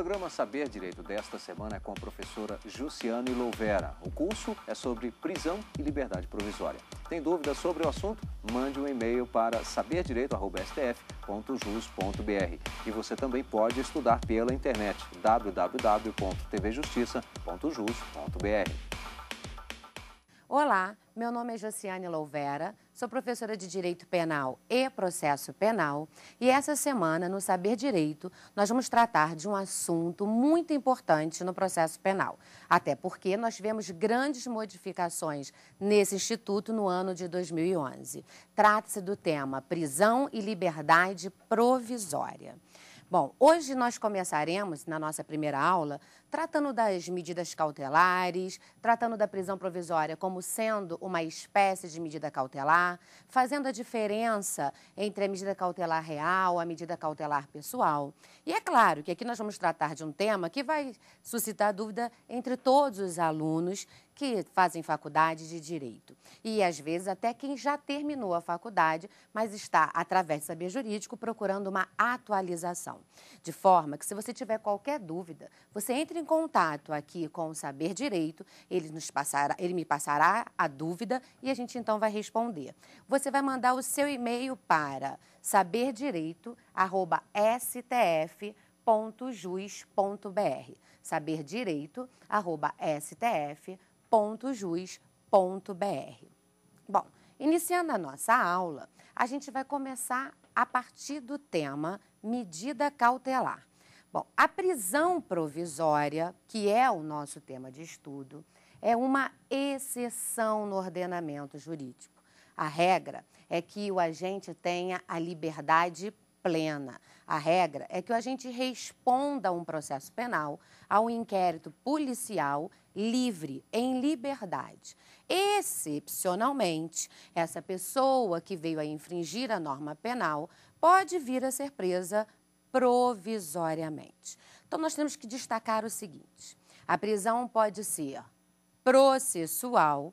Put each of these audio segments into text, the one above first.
programa Saber Direito desta semana é com a professora Jussiane Louvera. O curso é sobre prisão e liberdade provisória. Tem dúvidas sobre o assunto? Mande um e-mail para saberdireito@stf.jus.br. E você também pode estudar pela internet www.tvjustiça.jus.br. Olá, meu nome é Jussiane Louvera, sou professora de Direito Penal e Processo Penal e essa semana, no Saber Direito, nós vamos tratar de um assunto muito importante no processo penal, até porque nós tivemos grandes modificações nesse instituto no ano de 2011. Trata-se do tema prisão e liberdade provisória. Bom, hoje nós começaremos, na nossa primeira aula, tratando das medidas cautelares, tratando da prisão provisória como sendo uma espécie de medida cautelar, fazendo a diferença entre a medida cautelar real e a medida cautelar pessoal. E é claro que aqui nós vamos tratar de um tema que vai suscitar dúvida entre todos os alunos que fazem faculdade de Direito. E, às vezes, até quem já terminou a faculdade, mas está, através do saber jurídico, procurando uma atualização. De forma que, se você tiver qualquer dúvida, você entre em contato aqui com o Saber Direito, ele me passará a dúvida e a gente, então, vai responder. Você vai mandar o seu e-mail para saberdireito@stf.jus.br. saberdireito@stf.jus.br. Bom, iniciando a nossa aula, a gente vai começar a partir do tema medida cautelar. Bom, a prisão provisória, que é o nosso tema de estudo, é uma exceção no ordenamento jurídico. A regra é que o agente tenha a liberdade plena. A regra é que o agente responda a um processo penal, a um inquérito policial livre, em liberdade. Excepcionalmente, essa pessoa que veio a infringir a norma penal pode vir a ser presa provisoriamente. Então, nós temos que destacar o seguinte: a prisão pode ser processual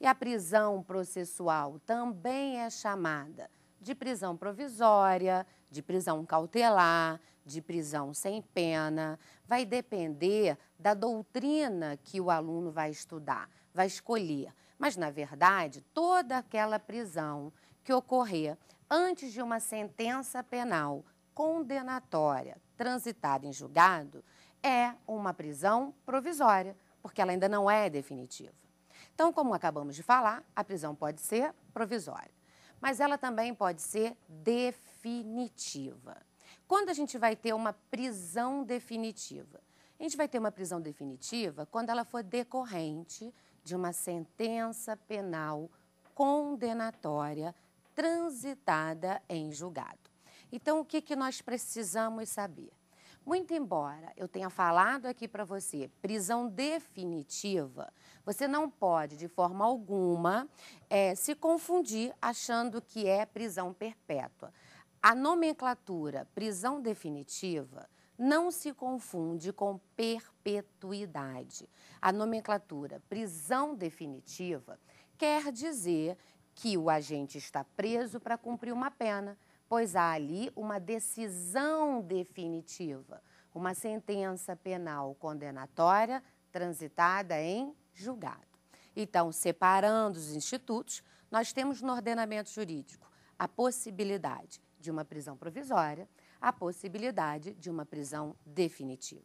e a prisão processual também é chamada de prisão provisória, de prisão cautelar, de prisão sem pena. Vai depender da doutrina que o aluno vai estudar, vai escolher. Mas, na verdade, toda aquela prisão que ocorrer antes de uma sentença penal condenatória transitada em julgado é uma prisão provisória, porque ela ainda não é definitiva. Então, como acabamos de falar, a prisão pode ser provisória, mas ela também pode ser definitiva. Quando a gente vai ter uma prisão definitiva? A gente vai ter uma prisão definitiva quando ela for decorrente de uma sentença penal condenatória transitada em julgado. Então, o que nós precisamos saber? Muito embora eu tenha falado aqui para você prisão definitiva, você não pode, de forma alguma, se confundir achando que é prisão perpétua. A nomenclatura prisão definitiva não se confunde com perpetuidade. A nomenclatura prisão definitiva quer dizer que o agente está preso para cumprir uma pena, pois há ali uma decisão definitiva, uma sentença penal condenatória transitada em julgado. Então, separando os institutos, nós temos no ordenamento jurídico a possibilidade de uma prisão provisória, a possibilidade de uma prisão definitiva.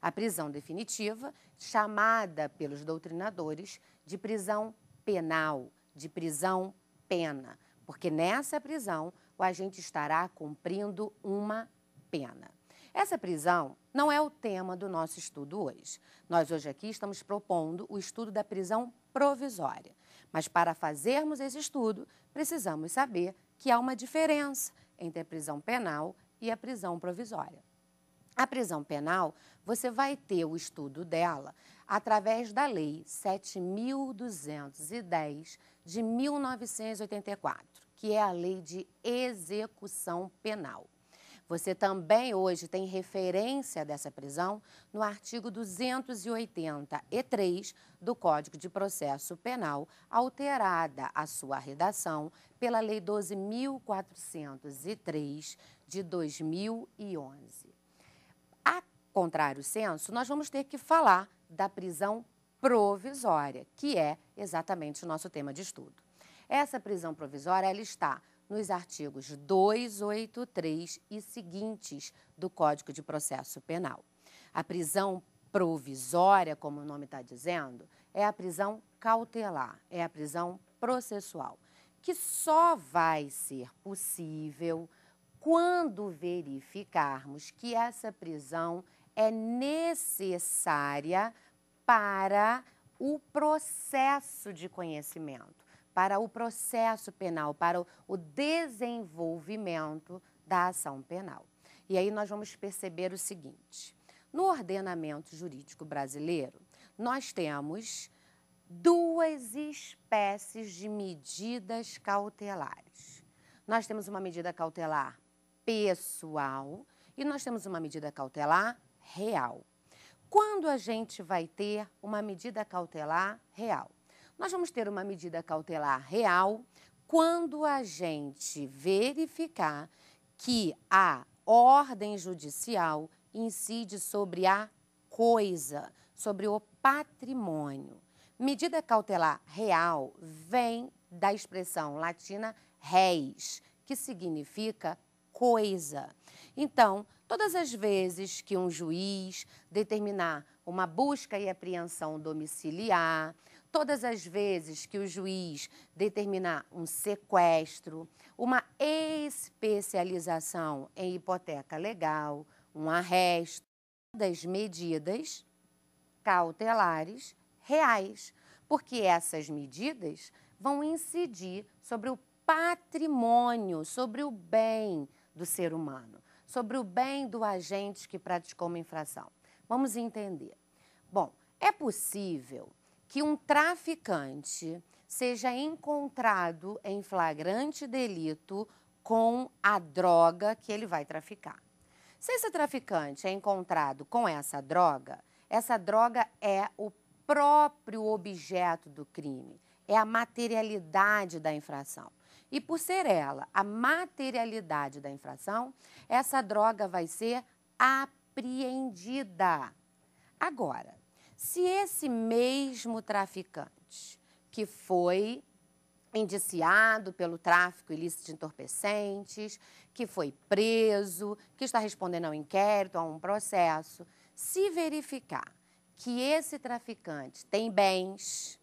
A prisão definitiva, chamada pelos doutrinadores de prisão penal, de prisão pena, porque nessa prisão o agente estará cumprindo uma pena. Essa prisão não é o tema do nosso estudo hoje. Nós hoje aqui estamos propondo o estudo da prisão provisória. Mas para fazermos esse estudo, precisamos saber que há uma diferença entre a prisão penal e a prisão provisória. A prisão penal, você vai ter o estudo dela através da Lei 7.210 de 1984, que é a Lei de Execução Penal. Você também hoje tem referência dessa prisão no artigo 283 do Código de Processo Penal, alterada a sua redação pela Lei 12.403 de 2011. A contrário senso, nós vamos ter que falar da prisão provisória, que é exatamente o nosso tema de estudo. Essa prisão provisória, ela está nos artigos 283 e seguintes do Código de Processo Penal. A prisão provisória, como o nome está dizendo, é a prisão cautelar, é a prisão processual, que só vai ser possível quando verificarmos que essa prisão é necessária para o processo de conhecimento, para o processo penal, para o desenvolvimento da ação penal. E aí nós vamos perceber o seguinte: no ordenamento jurídico brasileiro, nós temos duas espécies de medidas cautelares. Nós temos uma medida cautelar pessoal e nós temos uma medida cautelar real. Quando a gente vai ter uma medida cautelar real? Nós vamos ter uma medida cautelar real quando a gente verificar que a ordem judicial incide sobre a coisa, sobre o patrimônio. Medida cautelar real vem da expressão latina res, que significa coisa. Então, todas as vezes que um juiz determinar uma busca e apreensão domiciliar, todas as vezes que o juiz determinar um sequestro, uma especialização em hipoteca legal, um arresto, das medidas cautelares reais, porque essas medidas vão incidir sobre o patrimônio, sobre o bem do ser humano, sobre o bem do agente que praticou uma infração. Vamos entender. Bom, é possível que um traficante seja encontrado em flagrante delito com a droga que ele vai traficar. Se esse traficante é encontrado com essa droga é o próprio objeto do crime, é a materialidade da infração. E por ser ela a materialidade da infração, essa droga vai ser apreendida. Agora, se esse mesmo traficante que foi indiciado pelo tráfico ilícito de entorpecentes, que foi preso, que está respondendo ao inquérito, a um processo, se verificar que esse traficante tem bens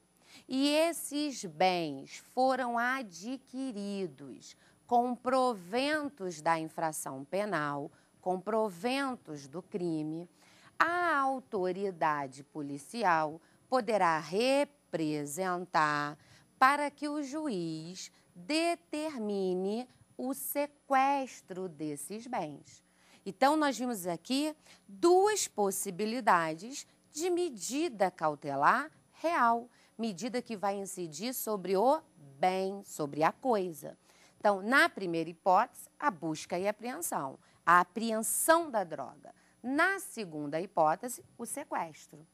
e esses bens foram adquiridos com proventos da infração penal, com proventos do crime, a autoridade policial poderá representar para que o juiz determine o sequestro desses bens. Então, nós vimos aqui duas possibilidades de medida cautelar real, medida que vai incidir sobre o bem, sobre a coisa. Então, na primeira hipótese, a busca e apreensão, a apreensão da droga. Na segunda hipótese, o sequestro.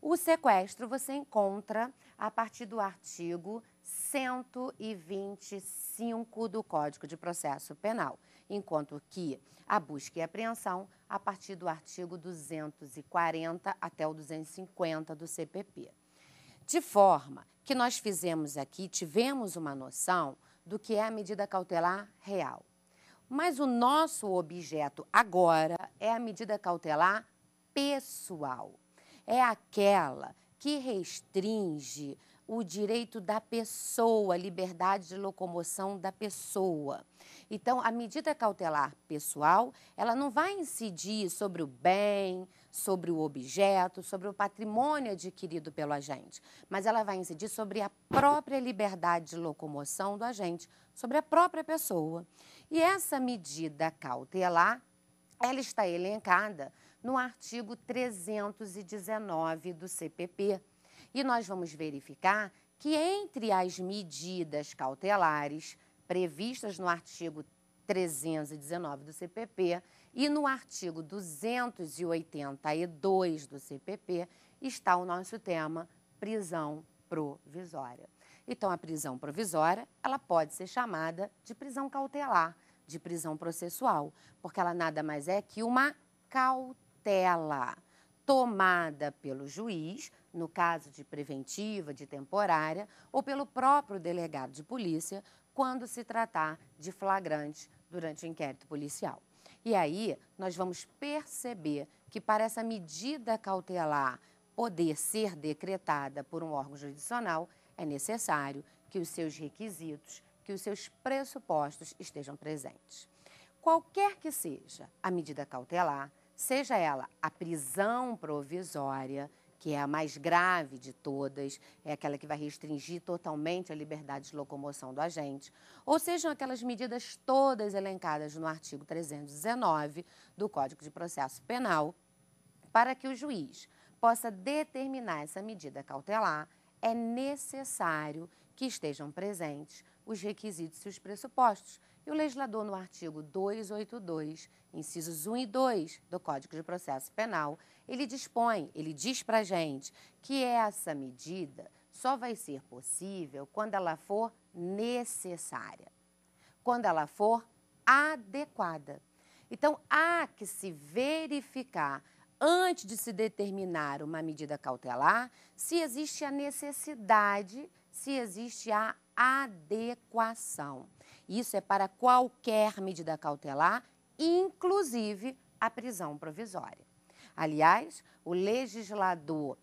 O sequestro você encontra a partir do artigo 125 do Código de Processo Penal, enquanto que a busca e apreensão a partir do artigo 240 até o 250 do CPP. De forma que nós fizemos aqui, tivemos uma noção do que é a medida cautelar real. Mas o nosso objeto agora é a medida cautelar pessoal. É aquela que restringe o direito da pessoa, a liberdade de locomoção da pessoa. Então, a medida cautelar pessoal, ela não vai incidir sobre o bem, sobre o objeto, sobre o patrimônio adquirido pelo agente, mas ela vai incidir sobre a própria liberdade de locomoção do agente, sobre a própria pessoa. E essa medida cautelar, ela está elencada no artigo 319 do CPP. E nós vamos verificar que entre as medidas cautelares previstas no artigo 319 do CPP e no artigo 282 do CPP está o nosso tema prisão provisória. Então, a prisão provisória, ela pode ser chamada de prisão cautelar, de prisão processual, porque ela nada mais é que uma cautela. cautela tomada pelo juiz, no caso de preventiva, de temporária, ou pelo próprio delegado de polícia, quando se tratar de flagrante durante o inquérito policial. E aí, nós vamos perceber que para essa medida cautelar poder ser decretada por um órgão jurisdicional, é necessário que os seus requisitos, que os seus pressupostos estejam presentes. Qualquer que seja a medida cautelar, seja ela a prisão provisória, que é a mais grave de todas, é aquela que vai restringir totalmente a liberdade de locomoção do agente, ou sejam aquelas medidas todas elencadas no artigo 319 do Código de Processo Penal, para que o juiz possa determinar essa medida cautelar, é necessário que estejam presentes os requisitos e os pressupostos. E o legislador, no artigo 282, incisos 1 e 2 do Código de Processo Penal, ele diz para a gente que essa medida só vai ser possível quando ela for necessária, quando ela for adequada. Então, há que se verificar, antes de se determinar uma medida cautelar, se existe a necessidade, se existe a adequação. Isso é para qualquer medida cautelar, inclusive a prisão provisória. Aliás, o legislador,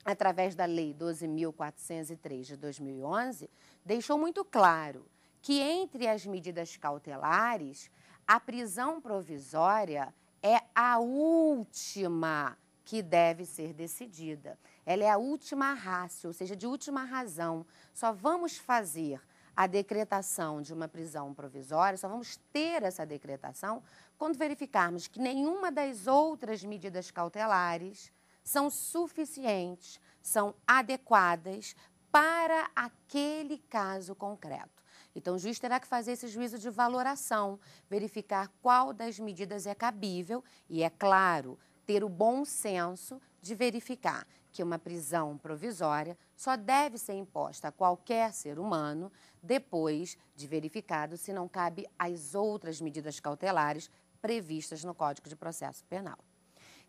através da Lei 12.403 de 2011, deixou muito claro que entre as medidas cautelares, a prisão provisória é a última que deve ser decidida. Ela é a última ratio, ou seja, de última razão. Só vamos fazer a decretação de uma prisão provisória, só vamos ter essa decretação quando verificarmos que nenhuma das outras medidas cautelares são suficientes, são adequadas para aquele caso concreto. Então, o juiz terá que fazer esse juízo de valoração, verificar qual das medidas é cabível e, é claro, ter o bom senso de verificar que uma prisão provisória só deve ser imposta a qualquer ser humano depois de verificado se não cabe às outras medidas cautelares previstas no Código de Processo Penal.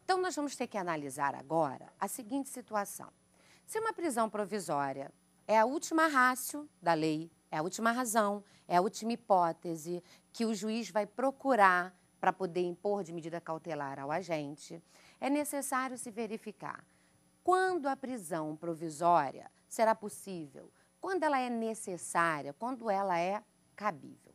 Então, nós vamos ter que analisar agora a seguinte situação. Se uma prisão provisória é a última ratio da lei, é a última razão, é a última hipótese que o juiz vai procurar para poder impor de medida cautelar ao agente, é necessário se verificar quando a prisão provisória será possível, quando ela é necessária, quando ela é cabível.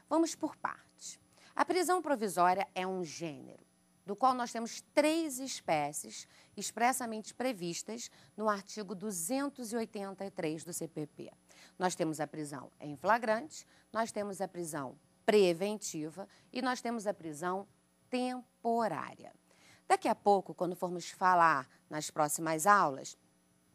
Vamos por partes. A prisão provisória é um gênero, do qual nós temos 3 espécies expressamente previstas no artigo 283 do CPP. Nós temos a prisão em flagrante, nós temos a prisão preventiva e nós temos a prisão temporária. Daqui a pouco, quando formos falar nas próximas aulas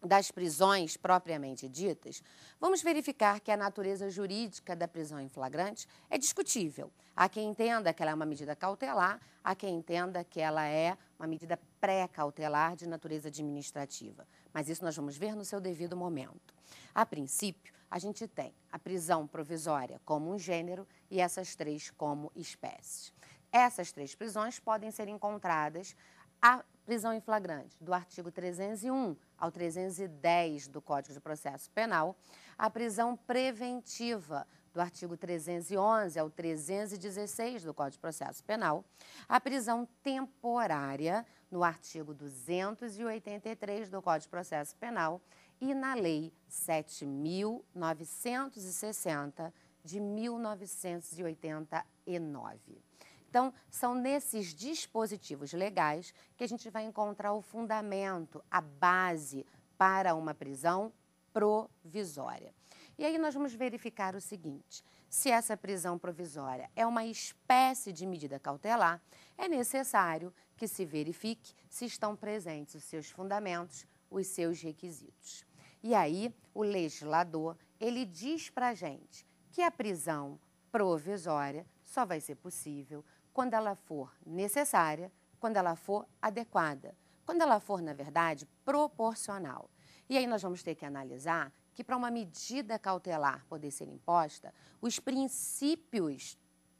das prisões propriamente ditas, vamos verificar que a natureza jurídica da prisão em flagrante é discutível. Há quem entenda que ela é uma medida cautelar, há quem entenda que ela é uma medida pré-cautelar de natureza administrativa. Mas isso nós vamos ver no seu devido momento. A princípio, a gente tem a prisão provisória como um gênero e essas 3 como espécies. Essas 3 prisões podem ser encontradas a prisão em flagrante, do artigo 301 ao 310 do Código de Processo Penal, a prisão preventiva, do artigo 311 ao 316 do Código de Processo Penal, a prisão temporária, no artigo 283 do Código de Processo Penal e na Lei 7.960 de 1989. Então, são nesses dispositivos legais que a gente vai encontrar o fundamento, a base para uma prisão provisória. E aí nós vamos verificar o seguinte: se essa prisão provisória é uma espécie de medida cautelar, é necessário que se verifique se estão presentes os seus fundamentos, os seus requisitos. E aí o legislador, ele diz para a gente que a prisão provisória só vai ser possível quando ela for necessária, quando ela for adequada, quando ela for, na verdade, proporcional. E aí nós vamos ter que analisar que para uma medida cautelar poder ser imposta, os princípios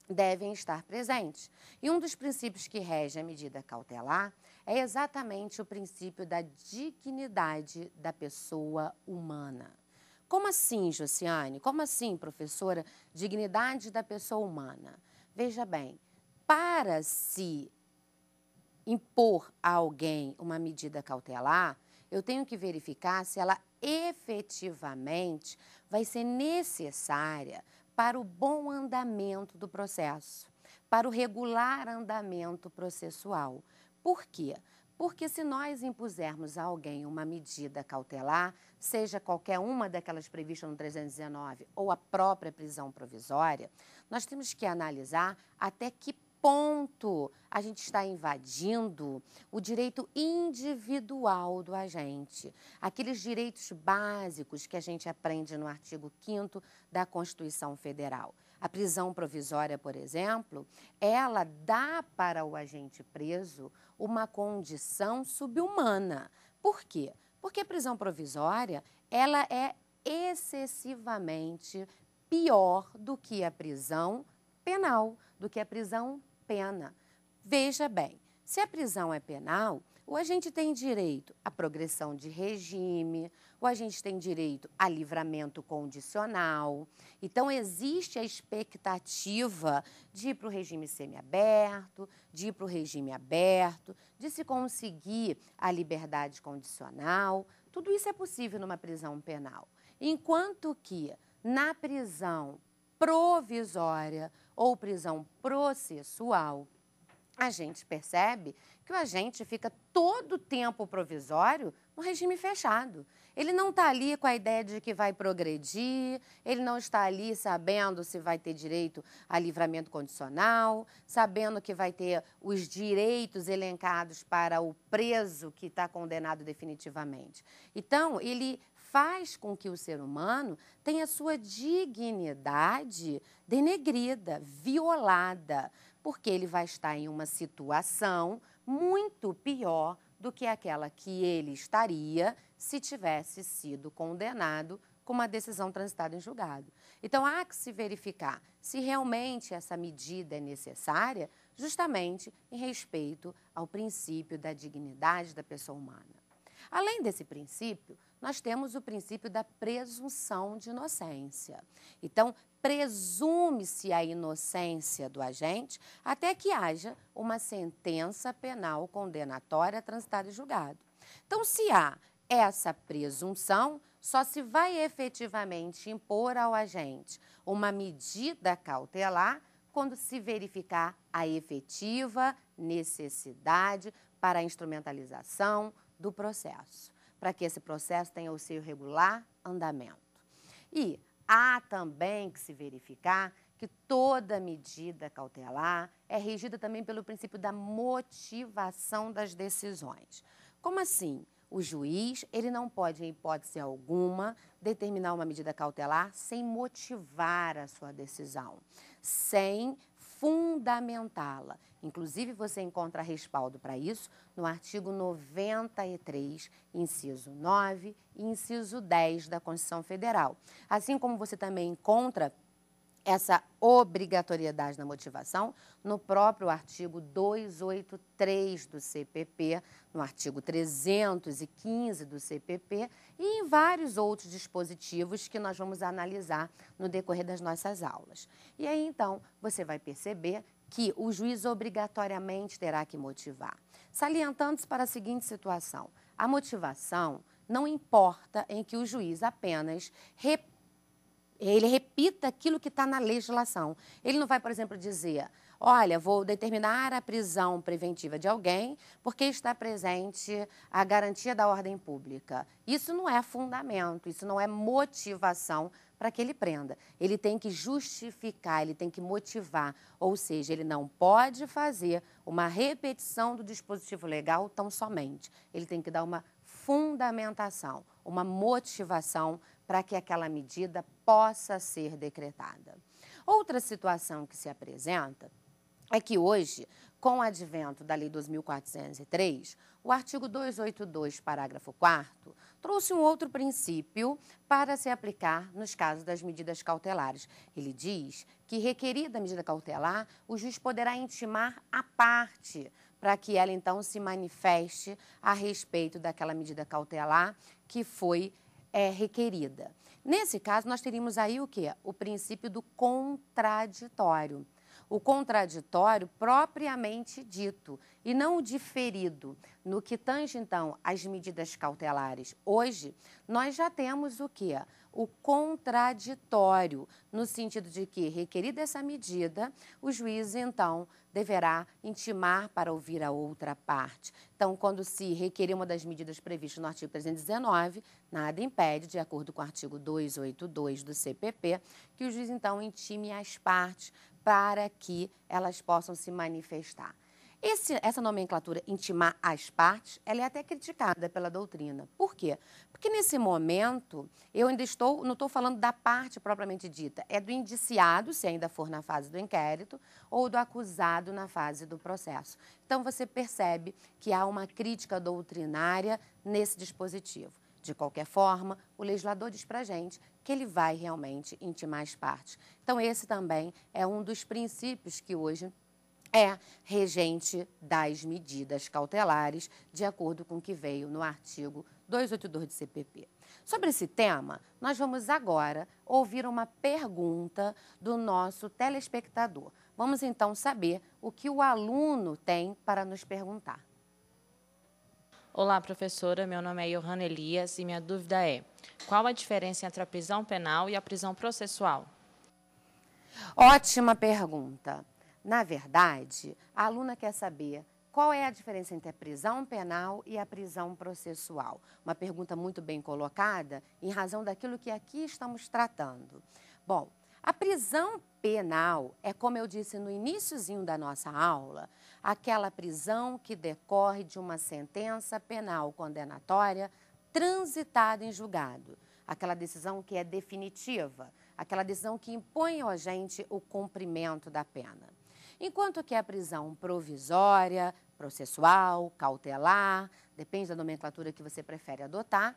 devem estar presentes. E um dos princípios que rege a medida cautelar é exatamente o princípio da dignidade da pessoa humana. Como assim, Josiane? Como assim, professora? Dignidade da pessoa humana. Veja bem, para se impor a alguém uma medida cautelar, eu tenho que verificar se ela efetivamente vai ser necessária para o bom andamento do processo, para o regular andamento processual. Por quê? Porque se nós impusermos a alguém uma medida cautelar, seja qualquer uma daquelas previstas no 319 ou a própria prisão provisória, nós temos que analisar até que ponto a gente está invadindo o direito individual do agente, aqueles direitos básicos que a gente aprende no artigo 5º da Constituição Federal. A prisão provisória, por exemplo, ela dá para o agente preso uma condição subhumana. Por quê? Porque a prisão provisória, ela é excessivamente pior do que a prisão penal, do que a prisão pena. Veja bem, se a prisão é penal, o agente tem direito à progressão de regime, o agente tem direito a livramento condicional. Então, existe a expectativa de ir para o regime semiaberto, de ir para o regime aberto, de se conseguir a liberdade condicional. Tudo isso é possível numa prisão penal. Enquanto que na prisão provisória ou prisão processual, a gente percebe que o agente fica todo o tempo provisório no regime fechado. Ele não está ali com a ideia de que vai progredir, ele não está ali sabendo se vai ter direito a livramento condicional, sabendo que vai ter os direitos elencados para o preso que está condenado definitivamente. Então, ele faz com que o ser humano tenha sua dignidade denegrida, violada, porque ele vai estar em uma situação muito pior do que aquela que ele estaria se tivesse sido condenado com uma decisão transitada em julgado. Então, há que se verificar se realmente essa medida é necessária, justamente em respeito ao princípio da dignidade da pessoa humana. Além desse princípio, nós temos o princípio da presunção de inocência. Então, presume-se a inocência do agente até que haja uma sentença penal condenatória transitada em julgado. Então, se há essa presunção, só se vai efetivamente impor ao agente uma medida cautelar quando se verificar a efetiva necessidade para a instrumentalização do processo, para que esse processo tenha o seu regular andamento. E há também que se verificar que toda medida cautelar é regida também pelo princípio da motivação das decisões. Como assim? O juiz, ele não pode, em hipótese alguma, determinar uma medida cautelar sem motivar a sua decisão, sem fundamentá-la. Inclusive, você encontra respaldo para isso no artigo 93, inciso 9 e inciso 10 da Constituição Federal. Assim como você também encontra essa obrigatoriedade na motivação no próprio artigo 283 do CPP, no artigo 315 do CPP e em vários outros dispositivos que nós vamos analisar no decorrer das nossas aulas. E aí, então, você vai perceber que o juiz obrigatoriamente terá que motivar. Salientando-se para a seguinte situação: a motivação não importa em que o juiz apenas ele repita aquilo que está na legislação. Ele não vai, por exemplo, dizer, olha, vou determinar a prisão preventiva de alguém porque está presente a garantia da ordem pública. Isso não é fundamento, isso não é motivação para que ele prenda. Ele tem que justificar, ele tem que motivar, ou seja, ele não pode fazer uma repetição do dispositivo legal tão somente. Ele tem que dar uma fundamentação, uma motivação para que aquela medida possa ser decretada. Outra situação que se apresenta é que hoje, com o advento da Lei 2.403, o artigo 282, parágrafo 4º, trouxe um outro princípio para se aplicar nos casos das medidas cautelares. Ele diz que, requerida a medida cautelar, o juiz poderá intimar a parte para que ela, então, se manifeste a respeito daquela medida cautelar que foi requerida. Nesse caso, nós teríamos aí o quê? O princípio do contraditório. O contraditório propriamente dito e não o diferido. No que tange, então, às medidas cautelares hoje, nós já temos o quê? O contraditório, no sentido de que, requerida essa medida, o juiz, então, deverá intimar para ouvir a outra parte. Então, quando se requerer uma das medidas previstas no artigo 319, nada impede, de acordo com o artigo 282 do CPP, que o juiz, então, intime as partes para que elas possam se manifestar. Essa nomenclatura, intimar as partes, ela é até criticada pela doutrina. Por quê? Porque nesse momento, eu ainda não estou falando da parte propriamente dita, é do indiciado, se ainda for na fase do inquérito, ou do acusado na fase do processo. Então, você percebe que há uma crítica doutrinária nesse dispositivo. De qualquer forma, o legislador diz para a gente que ele vai realmente intimar as partes. Então, esse também é um dos princípios que hoje é regente das medidas cautelares, de acordo com o que veio no artigo 282 do CPP. Sobre esse tema, nós vamos agora ouvir uma pergunta do nosso telespectador. Vamos então saber o que o aluno tem para nos perguntar. Olá, professora. Meu nome é Johanna Elias e minha dúvida é: qual a diferença entre a prisão penal e a prisão processual? Ótima pergunta. Na verdade, a aluna quer saber qual é a diferença entre a prisão penal e a prisão processual. Uma pergunta muito bem colocada em razão daquilo que aqui estamos tratando. Bom, a prisão penal é, como eu disse no iniciozinho da nossa aula, aquela prisão que decorre de uma sentença penal condenatória transitada em julgado. Aquela decisão que é definitiva, aquela decisão que impõe ao agente o cumprimento da pena. Enquanto que a prisão provisória, processual, cautelar, depende da nomenclatura que você prefere adotar,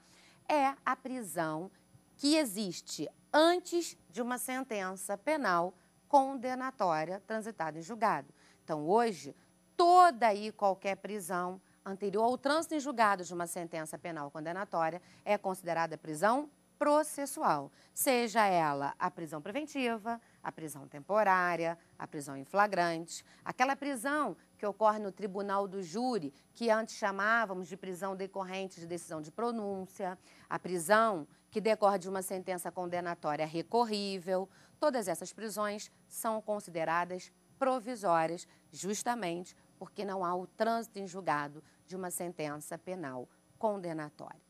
é a prisão que existe antes de uma sentença penal condenatória transitada em julgado. Então, hoje, toda e qualquer prisão anterior ao trânsito em julgado de uma sentença penal condenatória é considerada prisão processual, seja ela a prisão preventiva, a prisão temporária, a prisão em flagrante, aquela prisão que ocorre no tribunal do júri, que antes chamávamos de prisão decorrente de decisão de pronúncia, a prisão que decorre de uma sentença condenatória recorrível. Todas essas prisões são consideradas provisórias, justamente porque não há o trânsito em julgado de uma sentença penal condenatória.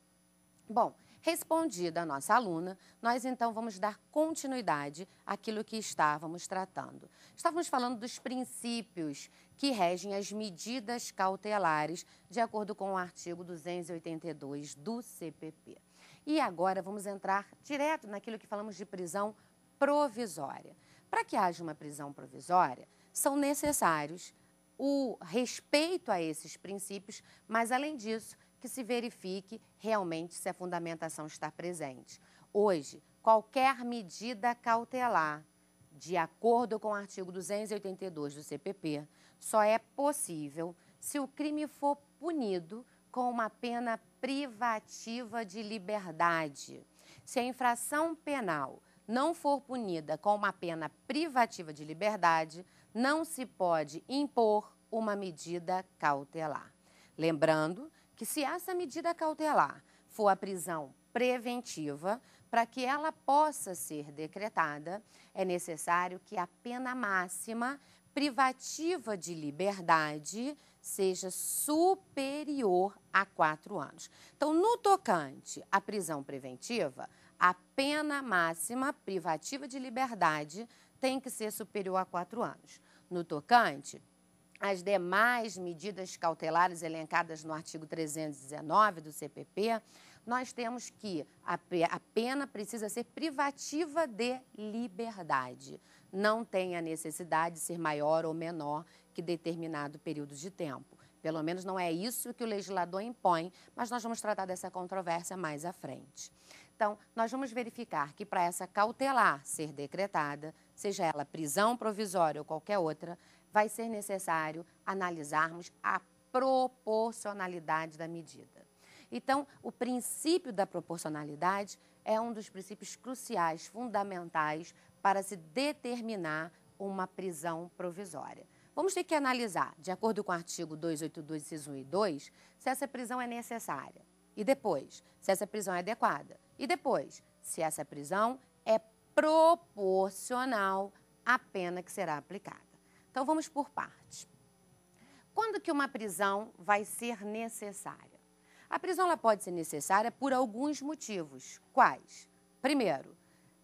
Bom, respondida a nossa aluna, nós então vamos dar continuidade àquilo que estávamos tratando. Estávamos falando dos princípios que regem as medidas cautelares, de acordo com o artigo 282 do CPP. E agora vamos entrar direto naquilo que falamos de prisão provisória. Para que haja uma prisão provisória, são necessários o respeito a esses princípios, mas, além disso, que se verifique realmente se a fundamentação está presente. Hoje, qualquer medida cautelar, de acordo com o artigo 282 do CPP, só é possível se o crime for punido com uma pena privativa de liberdade. Se a infração penal não for punida com uma pena privativa de liberdade, não se pode impor uma medida cautelar. Lembrando que, se essa medida cautelar for a prisão preventiva, para que ela possa ser decretada, é necessário que a pena máxima privativa de liberdade seja superior a 4 anos. Então, no tocante à prisão preventiva, a pena máxima privativa de liberdade tem que ser superior a 4 anos. No tocante às demais medidas cautelares elencadas no artigo 319 do CPP, nós temos que a pena precisa ser privativa de liberdade. Não tem a necessidade de ser maior ou menor que determinado período de tempo. Pelo menos não é isso que o legislador impõe, mas nós vamos tratar dessa controvérsia mais à frente. Então, nós vamos verificar que para essa cautelar ser decretada, seja ela prisão provisória ou qualquer outra, vai ser necessário analisarmos a proporcionalidade da medida. Então, o princípio da proporcionalidade é um dos princípios cruciais, fundamentais, para se determinar uma prisão provisória. Vamos ter que analisar, de acordo com o artigo 282, inciso 1 e 2, se essa prisão é necessária. E depois, se essa prisão é adequada. E depois, se essa prisão é proporcional à pena que será aplicada. Então, vamos por partes. Quando que uma prisão vai ser necessária? A prisão ela pode ser necessária por alguns motivos. Quais? Primeiro,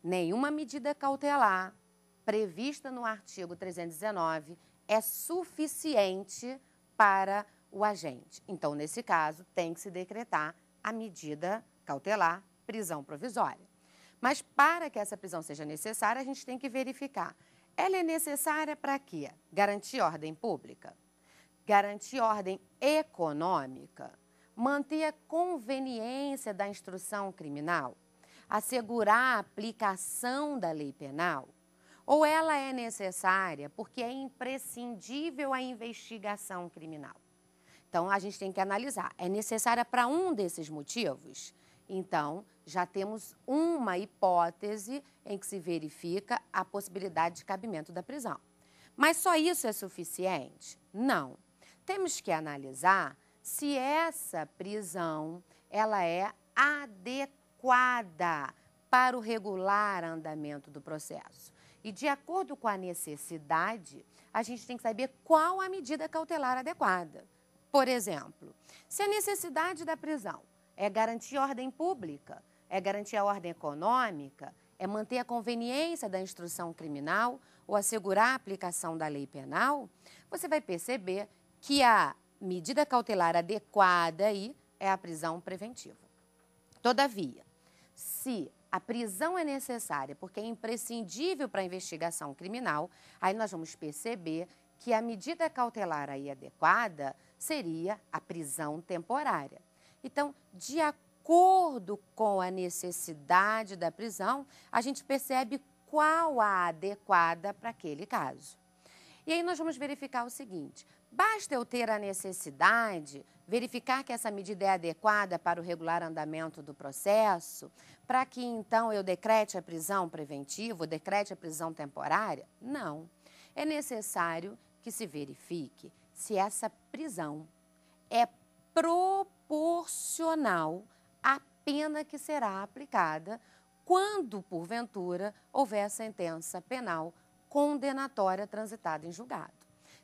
nenhuma medida cautelar prevista no artigo 319 é suficiente para o agente. Então, nesse caso, tem que se decretar a medida cautelar, prisão provisória. Mas para que essa prisão seja necessária, a gente tem que verificar. Ela é necessária para quê? Garantir ordem pública? Garantir ordem econômica? Manter a conveniência da instrução criminal? Assegurar a aplicação da lei penal? Ou ela é necessária porque é imprescindível a investigação criminal? Então, a gente tem que analisar. É necessária para um desses motivos? Então, já temos uma hipótese em que se verifica a possibilidade de cabimento da prisão. Mas só isso é suficiente? Não. Temos que analisar se essa prisão ela é adequada para o regular andamento do processo. E, de acordo com a necessidade, a gente tem que saber qual a medida cautelar adequada. Por exemplo, se a necessidade da prisão é garantir ordem pública, é garantir a ordem econômica, é manter a conveniência da instrução criminal ou assegurar a aplicação da lei penal, você vai perceber que a medida cautelar adequada aí é a prisão preventiva. Todavia, se a prisão é necessária porque é imprescindível para a investigação criminal, aí nós vamos perceber que a medida cautelar aí adequada seria a prisão temporária. Então, de acordo com a necessidade da prisão, a gente percebe qual a adequada para aquele caso. E aí nós vamos verificar o seguinte: basta eu ter a necessidade, verificar que essa medida é adequada para o regular andamento do processo, para que então eu decrete a prisão preventiva, ou decrete a prisão temporária? Não. É necessário que se verifique se essa prisão é proporcional à pena que será aplicada quando, porventura, houver sentença penal condenatória transitada em julgado.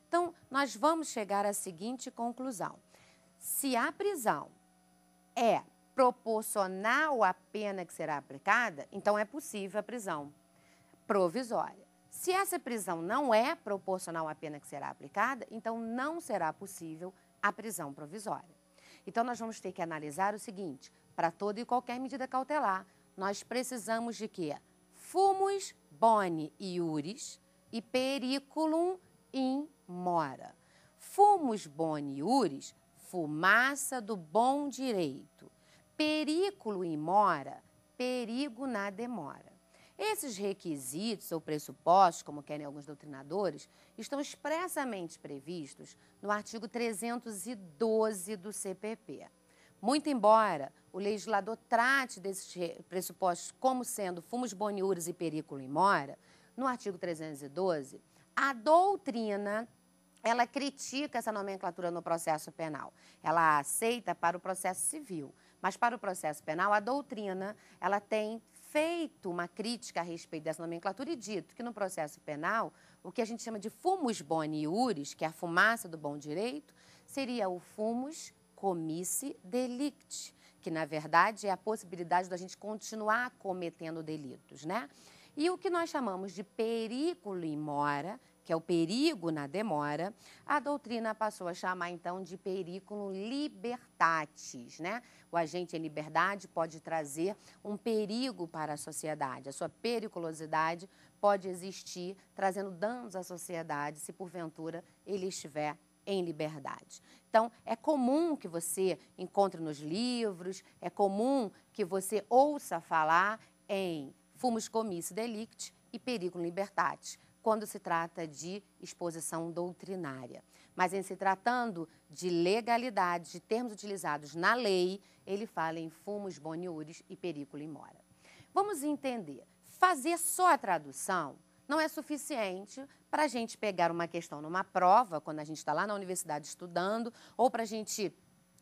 Então, nós vamos chegar à seguinte conclusão: se a prisão é proporcional à pena que será aplicada, então é possível a prisão provisória. Se essa prisão não é proporcional à pena que será aplicada, então não será possível a prisão provisória. Então, nós vamos ter que analisar o seguinte: para toda e qualquer medida cautelar, nós precisamos de quê? Fumus boni iuris e periculum in mora. Fumus boni iuris, fumaça do bom direito. Periculo in mora, perigo na demora. Esses requisitos ou pressupostos, como querem alguns doutrinadores, estão expressamente previstos no artigo 312 do CPP. Muito embora o legislador trate desses pressupostos como sendo fumus boni iuris e periculo in mora, no artigo 312, a doutrina, ela critica essa nomenclatura no processo penal. Ela a aceita para o processo civil, mas para o processo penal, a doutrina, ela tem feito uma crítica a respeito dessa nomenclatura e dito que no processo penal, o que a gente chama de fumus boni iuris, que é a fumaça do bom direito, seria o fumus comissi delicti, que na verdade é a possibilidade da gente continuar cometendo delitos, né? E o que nós chamamos de periculo in mora, que é o perigo na demora, a doutrina passou a chamar, então, de periculum libertatis, né? O agente em liberdade pode trazer um perigo para a sociedade. A sua periculosidade pode existir, trazendo danos à sociedade, se porventura ele estiver em liberdade. Então, é comum que você encontre nos livros, é comum que você ouça falar em fumus commissi delicti e periculum libertatis, quando se trata de exposição doutrinária. Mas em se tratando de legalidade, de termos utilizados na lei, ele fala em fumus boni iuris e periculum in mora. Vamos entender, fazer só a tradução não é suficiente para a gente pegar uma questão numa prova, quando a gente está lá na universidade estudando, ou para a gente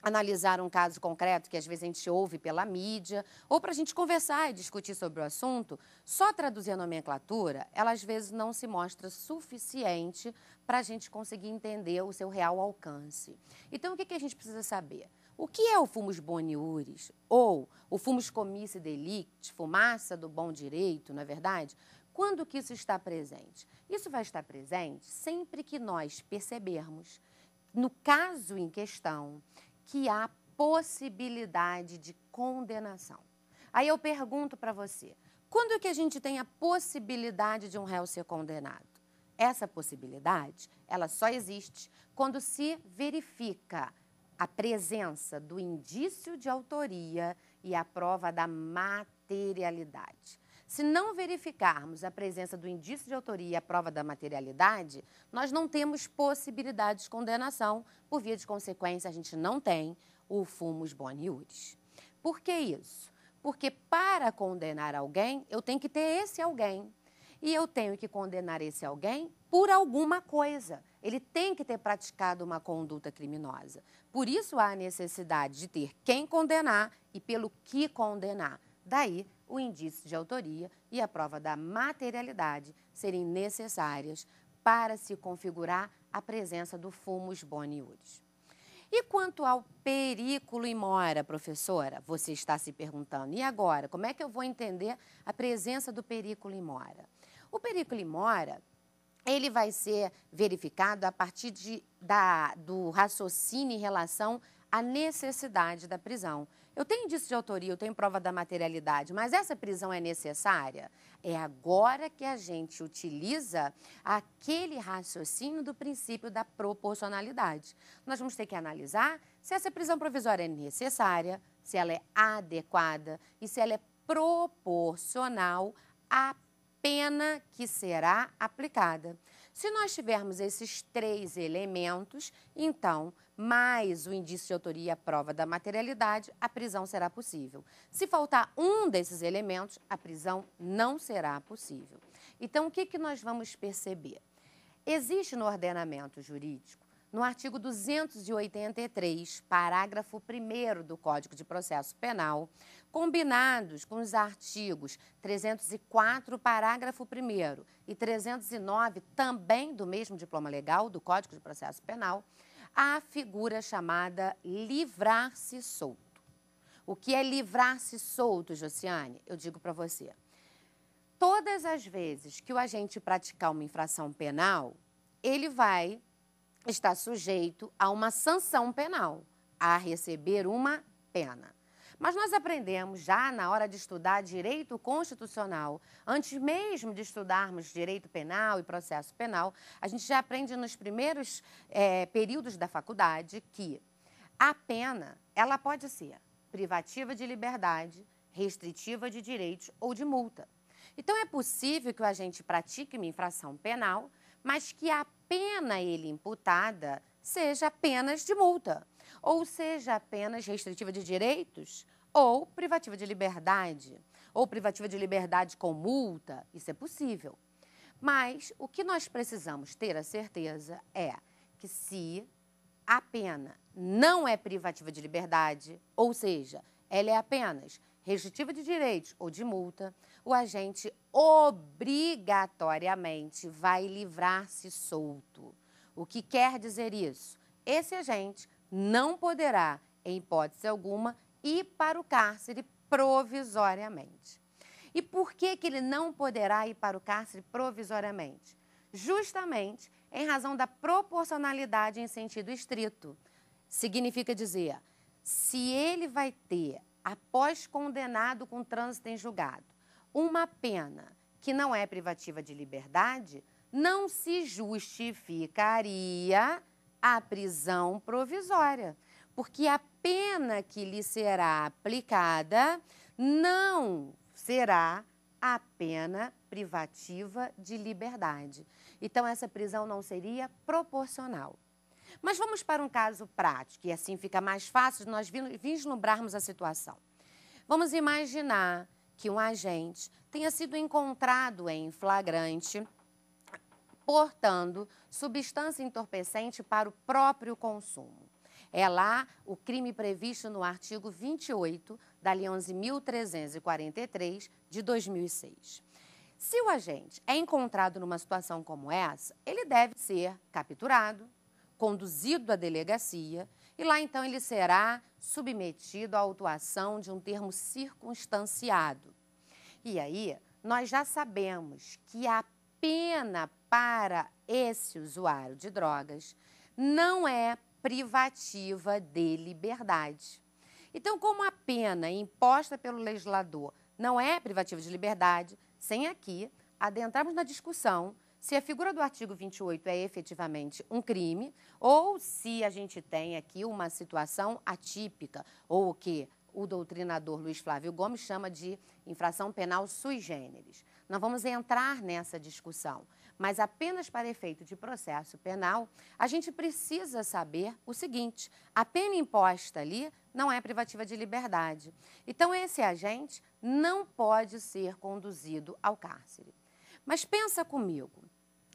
analisar um caso concreto que às vezes a gente ouve pela mídia, ou para a gente conversar e discutir sobre o assunto. Só traduzir a nomenclatura, ela às vezes não se mostra suficiente para a gente conseguir entender o seu real alcance. Então, o que a gente precisa saber? O que é o fumus boni iuris, ou o fumus commissi delicti, fumaça do bom direito, não é verdade? Quando que isso está presente? Isso vai estar presente sempre que nós percebermos, no caso em questão, que há possibilidade de condenação. Aí eu pergunto para você, quando que a gente tem a possibilidade de um réu ser condenado? Essa possibilidade, ela só existe quando se verifica a presença do indício de autoria e a prova da materialidade. Se não verificarmos a presença do indício de autoria e a prova da materialidade, nós não temos possibilidade de condenação. Por via de consequência, a gente não tem o fumus boni iuris. Por que isso? Porque para condenar alguém, eu tenho que ter esse alguém. E eu tenho que condenar esse alguém por alguma coisa. Ele tem que ter praticado uma conduta criminosa. Por isso há a necessidade de ter quem condenar e pelo que condenar. Daí, o indício de autoria e a prova da materialidade serem necessárias para se configurar a presença do fumus boni iuris. E quanto ao periculum in mora, professora? Você está se perguntando, e agora? Como é que eu vou entender a presença do periculum in mora? O periculum in mora, ele vai ser verificado a partir do raciocínio em relação à necessidade da prisão. Eu tenho indício de autoria, eu tenho prova da materialidade, mas essa prisão é necessária? É agora que a gente utiliza aquele raciocínio do princípio da proporcionalidade. Nós vamos ter que analisar se essa prisão provisória é necessária, se ela é adequada e se ela é proporcional à pena que será aplicada. Se nós tivermos esses três elementos, então, mais o indício de autoria e a prova da materialidade, a prisão será possível. Se faltar um desses elementos, a prisão não será possível. Então, o que nós vamos perceber? Existe no ordenamento jurídico, no artigo 283, parágrafo 1º do Código de Processo Penal, combinados com os artigos 304, parágrafo 1º, e 309, também do mesmo diploma legal do Código de Processo Penal, a figura chamada livrar-se solto. O que é livrar-se solto, Josiane? Eu digo para você. Todas as vezes que o agente praticar uma infração penal, ele vai estar sujeito a uma sanção penal, a receber uma pena. Mas nós aprendemos já na hora de estudar direito constitucional, antes mesmo de estudarmos direito penal e processo penal, a gente já aprende nos primeiros períodos da faculdade que a pena, ela pode ser privativa de liberdade, restritiva de direitos ou de multa. Então, é possível que o agente pratique uma infração penal, mas que a pena a ele imputada seja apenas de multa, ou seja apenas restritiva de direitos, ou privativa de liberdade, ou privativa de liberdade com multa. Isso é possível. Mas o que nós precisamos ter a certeza é que se a pena não é privativa de liberdade, ou seja, ela é apenas restritiva de direitos ou de multa, o agente obrigatoriamente vai livrar-se solto. O que quer dizer isso? Esse agente não poderá, em hipótese alguma, ir para o cárcere provisoriamente. E por que ele não poderá ir para o cárcere provisoriamente? justamente em razão da proporcionalidade em sentido estrito. Significa dizer, se ele vai ter, após condenado com trânsito em julgado, uma pena que não é privativa de liberdade, não se justificaria a prisão provisória, porque a pena que lhe será aplicada não será a pena privativa de liberdade. Então, essa prisão não seria proporcional. Mas vamos para um caso prático, e assim fica mais fácil de nós vislumbrarmos a situação. Vamos imaginar que um agente tenha sido encontrado em flagrante portando substância entorpecente para o próprio consumo. É lá o crime previsto no artigo 28 da Lei 11.343 de 2006. Se o agente é encontrado numa situação como essa, ele deve ser capturado, conduzido à delegacia e lá então ele será submetido à autuação de um termo circunstanciado. E aí nós já sabemos que a pena para esse usuário de drogas não é privativa de liberdade. Então, como a pena imposta pelo legislador não é privativa de liberdade, sem aqui adentrarmos na discussão se a figura do artigo 28 é efetivamente um crime ou se a gente tem aqui uma situação atípica ou o que o doutrinador Luiz Flávio Gomes chama de infração penal sui generis. Não vamos entrar nessa discussão, mas apenas para efeito de processo penal, a gente precisa saber o seguinte, a pena imposta ali não é privativa de liberdade. Então, esse agente não pode ser conduzido ao cárcere. Mas pensa comigo,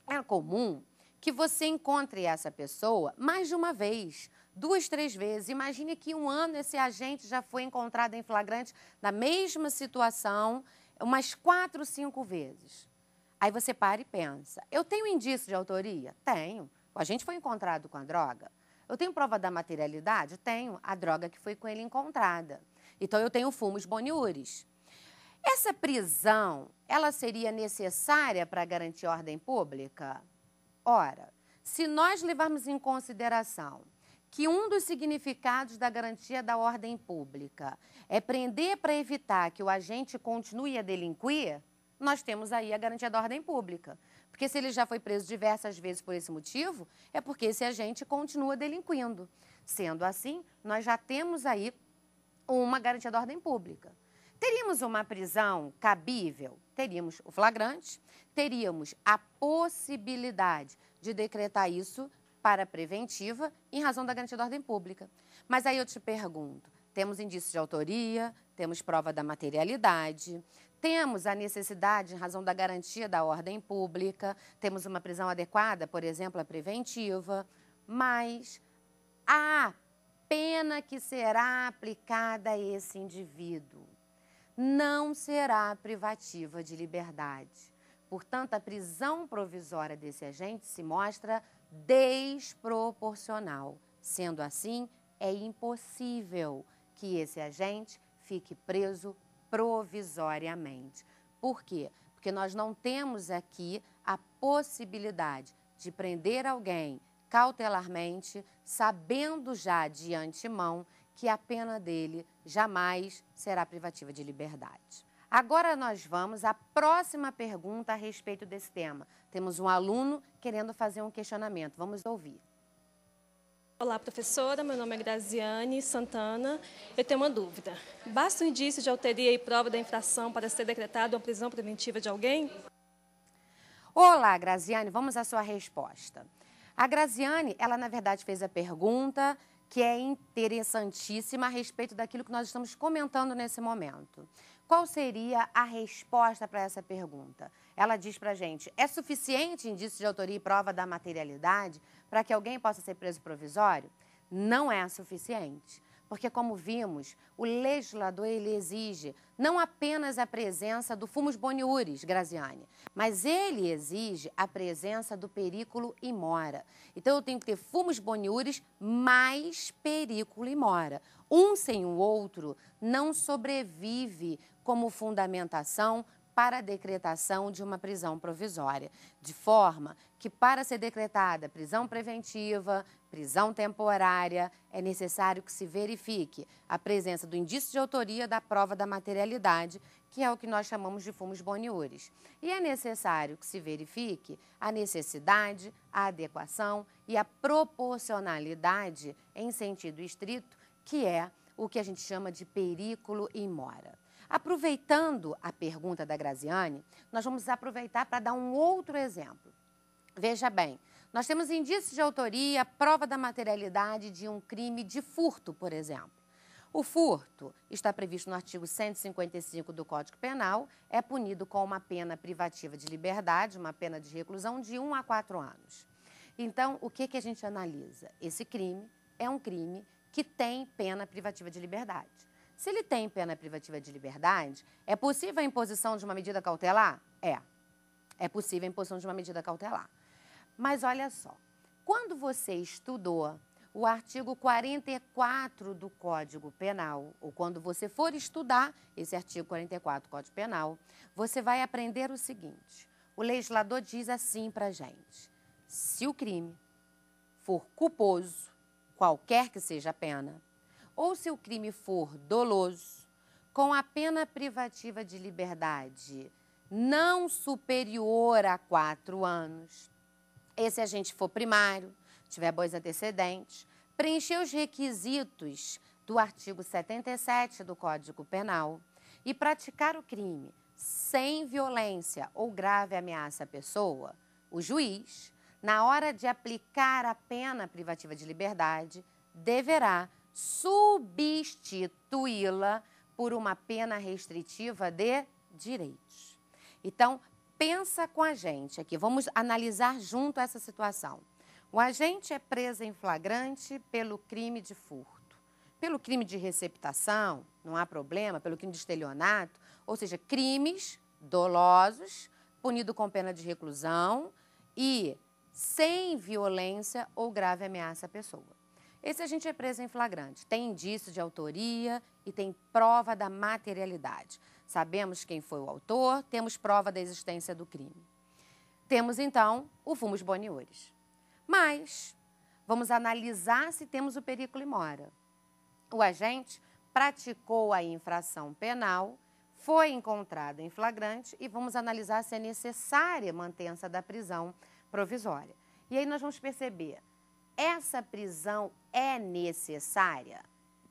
é comum que você encontre essa pessoa mais de uma vez, 2, 3 vezes. Imagine que um ano esse agente já foi encontrado em flagrante na mesma situação umas 4, 5 vezes. Aí você para e pensa, eu tenho indício de autoria? Tenho. O agente foi encontrado com a droga. Eu tenho prova da materialidade? Tenho. A droga que foi com ele encontrada. Então, eu tenho fumus boniuris. Essa prisão, ela seria necessária para garantir ordem pública? Ora, se nós levarmos em consideração que um dos significados da garantia da ordem pública é prender para evitar que o agente continue a delinquir, nós temos aí a garantia da ordem pública. Porque se ele já foi preso diversas vezes por esse motivo, é porque esse agente continua delinquindo. Sendo assim, nós já temos aí uma garantia da ordem pública. Teríamos uma prisão cabível? Teríamos o flagrante, teríamos a possibilidade de decretar isso para preventiva em razão da garantia da ordem pública. Mas aí eu te pergunto, temos indício de autoria, temos prova da materialidade, temos a necessidade em razão da garantia da ordem pública, temos uma prisão adequada, por exemplo, a preventiva, mas a pena que será aplicada a esse indivíduo não será privativa de liberdade. Portanto, a prisão provisória desse agente se mostra desproporcional. Sendo assim, é impossível que esse agente fique preso provisoriamente. Por quê? Porque nós não temos aqui a possibilidade de prender alguém cautelarmente, sabendo já de antemão que a pena dele jamais será privativa de liberdade. Agora nós vamos à próxima pergunta a respeito desse tema. Temos um aluno querendo fazer um questionamento. Vamos ouvir. Olá, professora. Meu nome é Graziane Santana. Eu tenho uma dúvida. Basta um indício de autoria e prova da infração para ser decretada uma prisão preventiva de alguém? Olá, Graziane. Vamos à sua resposta. A Graziane, ela na verdade fez a pergunta que é interessantíssima a respeito daquilo que nós estamos comentando nesse momento. Qual seria a resposta para essa pergunta? Ela diz para a gente, é suficiente indício de autoria e prova da materialidade para que alguém possa ser preso provisório? Não é suficiente, porque como vimos, o legislador ele exige não apenas a presença do fumus boniuris, Graziane, mas ele exige a presença do periculo in mora. Então eu tenho que ter fumus boniuris mais periculo in mora. Um sem o outro não sobrevive como fundamentação para a decretação de uma prisão provisória, de forma que, para ser decretada prisão preventiva, prisão temporária, é necessário que se verifique a presença do indício de autoria da prova da materialidade, que é o que nós chamamos de fumus boniuris. E é necessário que se verifique a necessidade, a adequação e a proporcionalidade em sentido estrito, que é o que a gente chama de periculo in mora. Aproveitando a pergunta da Graziane, nós vamos aproveitar para dar um outro exemplo. Veja bem, nós temos indícios de autoria, prova da materialidade de um crime de furto, por exemplo. O furto está previsto no artigo 155 do Código Penal, é punido com uma pena privativa de liberdade, uma pena de reclusão de 1 a 4 anos. Então, o que a gente analisa? Esse crime é um crime que tem pena privativa de liberdade. Se ele tem pena privativa de liberdade, é possível a imposição de uma medida cautelar? É possível a imposição de uma medida cautelar. Mas olha só, quando você estudou o artigo 44 do Código Penal, ou quando você for estudar esse artigo 44 do Código Penal, você vai aprender o seguinte: o legislador diz assim para a gente: se o crime for culposo, qualquer que seja a pena, ou se o crime for doloso, com a pena privativa de liberdade não superior a 4 anos, esse agente for primário, tiver bons antecedentes, preencher os requisitos do artigo 77 do Código Penal e praticar o crime sem violência ou grave ameaça à pessoa, o juiz, na hora de aplicar a pena privativa de liberdade, deverá substituí-la por uma pena restritiva de direitos. Então, pensa com a gente aqui, vamos analisar junto essa situação. O agente é preso em flagrante pelo crime de furto. Pelo crime de receptação, não há problema, pelo crime de estelionato, ou seja, crimes dolosos, punido com pena de reclusão e sem violência ou grave ameaça à pessoa. Esse agente é preso em flagrante, tem indício de autoria e tem prova da materialidade. Sabemos quem foi o autor, temos prova da existência do crime. Temos, então, o fumus boniuris. Mas vamos analisar se temos o periculo in mora. O agente praticou a infração penal, foi encontrado em flagrante e vamos analisar se é necessária a mantença da prisão provisória. E aí nós vamos perceber, essa prisão é necessária?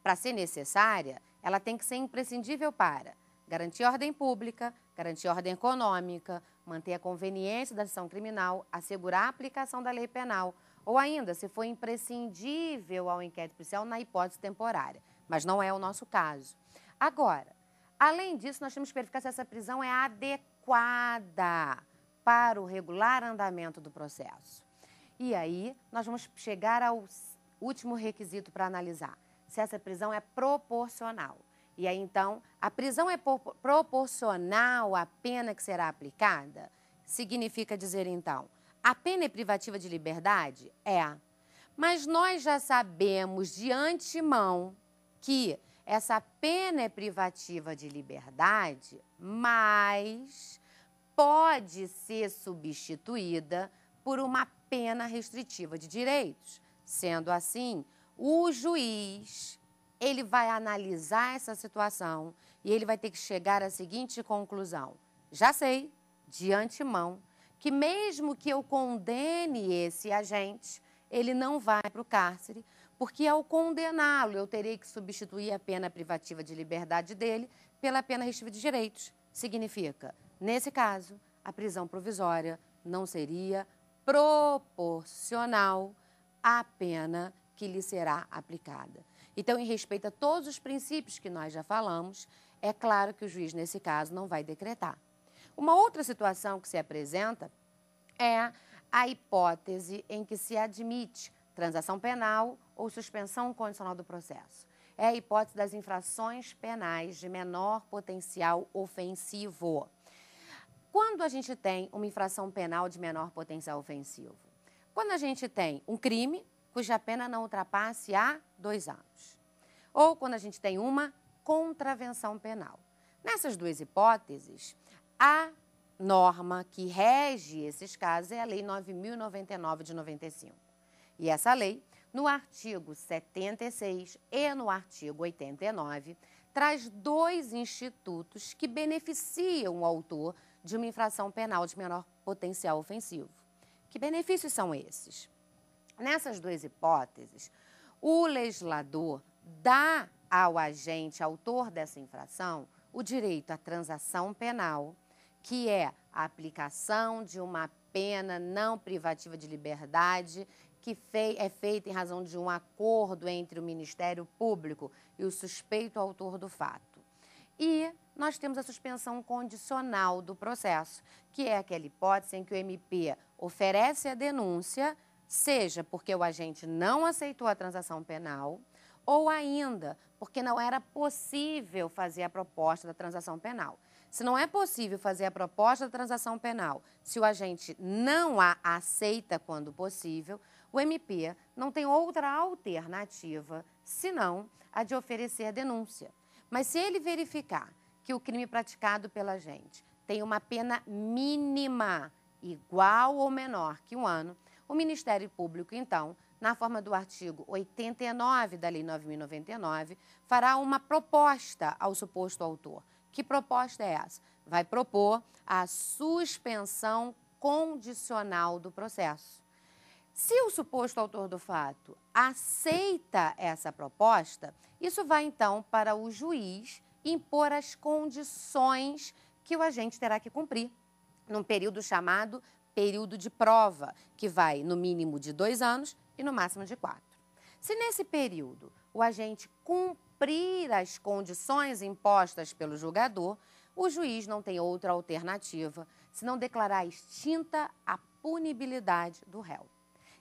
Para ser necessária, ela tem que ser imprescindível para garantir ordem pública, garantir ordem econômica, manter a conveniência da ação criminal, assegurar a aplicação da lei penal, ou ainda, se for imprescindível ao inquérito policial, na hipótese temporária. Mas não é o nosso caso. Agora, além disso, nós temos que verificar se essa prisão é adequada para o regular andamento do processo. E aí, nós vamos chegar ao último requisito para analisar, se essa prisão é proporcional. E aí, então, a prisão é proporcional à pena que será aplicada? Significa dizer, então, a pena é privativa de liberdade? É. Mas nós já sabemos de antemão que essa pena é privativa de liberdade, mas pode ser substituída por uma pena restritiva de direitos. Sendo assim, o juiz, ele vai analisar essa situação e ele vai ter que chegar à seguinte conclusão: já sei, de antemão, que mesmo que eu condene esse agente, ele não vai para o cárcere, porque ao condená-lo, eu terei que substituir a pena privativa de liberdade dele pela pena restritiva de direitos. Significa, nesse caso, a prisão provisória não seria proporcional à pena que lhe será aplicada. Então, em respeito a todos os princípios que nós já falamos, é claro que o juiz, nesse caso, não vai decretar. Uma outra situação que se apresenta é a hipótese em que se admite transação penal ou suspensão condicional do processo. É a hipótese das infrações penais de menor potencial ofensivo. Quando a gente tem uma infração penal de menor potencial ofensivo? Quando a gente tem um crime cuja pena não ultrapasse a 2 anos. Ou quando a gente tem uma contravenção penal. Nessas duas hipóteses, A norma que rege esses casos é a Lei 9.099 de 95. E essa lei, no artigo 76 e no artigo 89, traz 2 institutos que beneficiam o autor de uma infração penal de menor potencial ofensivo. Que benefícios são esses? Nessas 2 hipóteses, o legislador dá ao agente autor dessa infração o direito à transação penal, que é a aplicação de uma pena não privativa de liberdade que é feita em razão de um acordo entre o Ministério Público e o suspeito autor do fato. E nós temos a suspensão condicional do processo, que é aquela hipótese em que o MP oferece a denúncia, seja porque o agente não aceitou a transação penal, ou ainda porque não era possível fazer a proposta da transação penal. Se não é possível fazer a proposta da transação penal, se o agente não a aceita quando possível, o MP não tem outra alternativa, senão a de oferecer a denúncia. Mas se ele verificar que o crime praticado pela agente tem uma pena mínima igual ou menor que 1 ano, o Ministério Público, então, na forma do artigo 89 da Lei 9.099, fará uma proposta ao suposto autor. Que proposta é essa? Vai propor a suspensão condicional do processo. Se o suposto autor do fato aceita essa proposta, isso vai então para o juiz impor as condições que o agente terá que cumprir, num período chamado período de prova, que vai no mínimo de 2 anos e no máximo de 4. Se nesse período o agente cumprir as condições impostas pelo julgador, o juiz não tem outra alternativa senão declarar extinta a punibilidade do réu.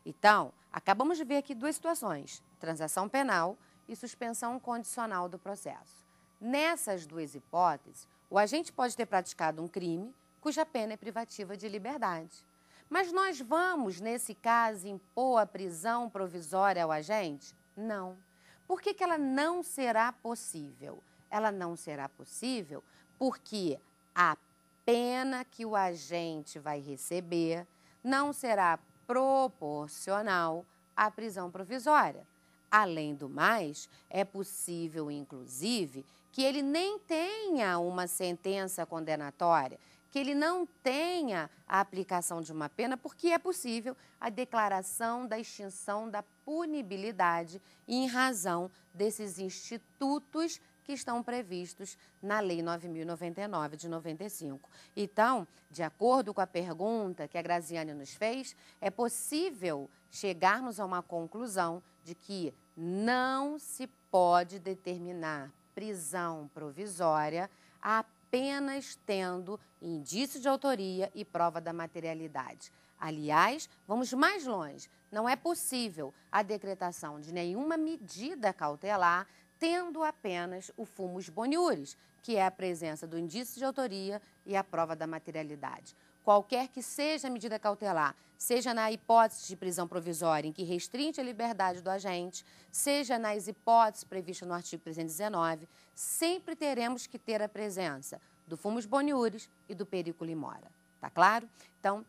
Então, acabamos de ver aqui 2 situações, transação penal e suspensão condicional do processo. Nessas 2 hipóteses, o agente pode ter praticado um crime cuja pena é privativa de liberdade. Mas nós vamos, nesse caso, impor a prisão provisória ao agente? Não. Por que ela não será possível? Ela não será possível porque a pena que o agente vai receber não será proporcional à prisão provisória. Além do mais, é possível, inclusive, que ele nem tenha uma sentença condenatória, que ele não tenha a aplicação de uma pena, porque é possível a declaração da extinção da punibilidade em razão desses institutos que estão previstos na Lei 9.099 de 95. Então, de acordo com a pergunta que a Graziane nos fez, é possível chegarmos a uma conclusão de que não se pode determinar prisão provisória apenas tendo indício de autoria e prova da materialidade. Aliás, vamos mais longe, não é possível a decretação de nenhuma medida cautelar tendo apenas o fumus boniuris, que é a presença do indício de autoria e a prova da materialidade. Qualquer que seja a medida cautelar, seja na hipótese de prisão provisória em que restringe a liberdade do agente, seja nas hipóteses previstas no artigo 319, sempre teremos que ter a presença do fumus boniuris e do periculo in mora. Tá claro? Então,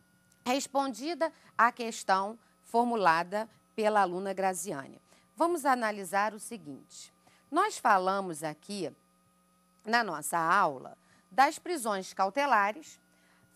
respondida a questão formulada pela aluna Graziane, vamos analisar o seguinte. Nós falamos aqui, na nossa aula, das prisões cautelares,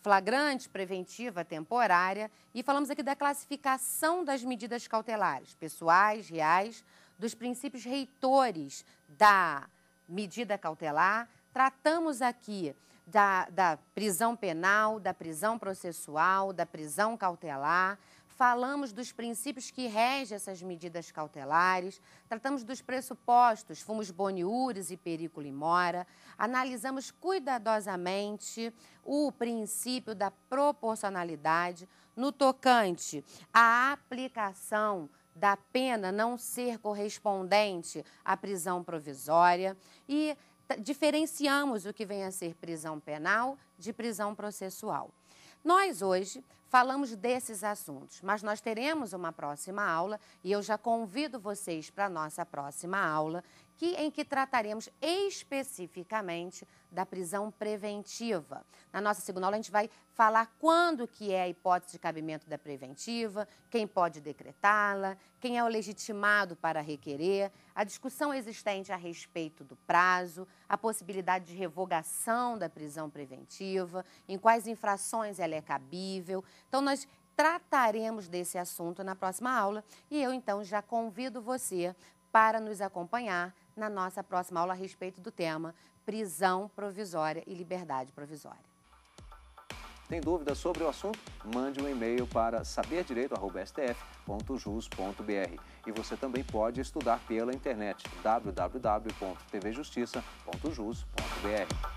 flagrante, preventiva, temporária, e falamos aqui da classificação das medidas cautelares, pessoais, reais, dos princípios reitores da medida cautelar. Tratamos aqui da prisão penal, da prisão processual, da prisão cautelar. Falamos dos princípios que regem essas medidas cautelares, tratamos dos pressupostos, fumus boniuris e periculo in mora, analisamos cuidadosamente o princípio da proporcionalidade no tocante à aplicação da pena não ser correspondente à prisão provisória e diferenciamos o que vem a ser prisão penal de prisão processual. Nós hoje falamos desses assuntos, mas nós teremos uma próxima aula e eu já convido vocês para a nossa próxima aula, em que trataremos especificamente da prisão preventiva. Na nossa segunda aula, a gente vai falar quando que é a hipótese de cabimento da preventiva, quem pode decretá-la, quem é o legitimado para requerer, a discussão existente a respeito do prazo, a possibilidade de revogação da prisão preventiva, em quais infrações ela é cabível. Então, nós trataremos desse assunto na próxima aula e eu, então, já convido você para nos acompanhar na nossa próxima aula a respeito do tema prisão provisória e liberdade provisória. Tem dúvidas sobre o assunto? Mande um e-mail para saberdireito@stf.jus.br. E você também pode estudar pela internet www.tvjustiça.jus.br.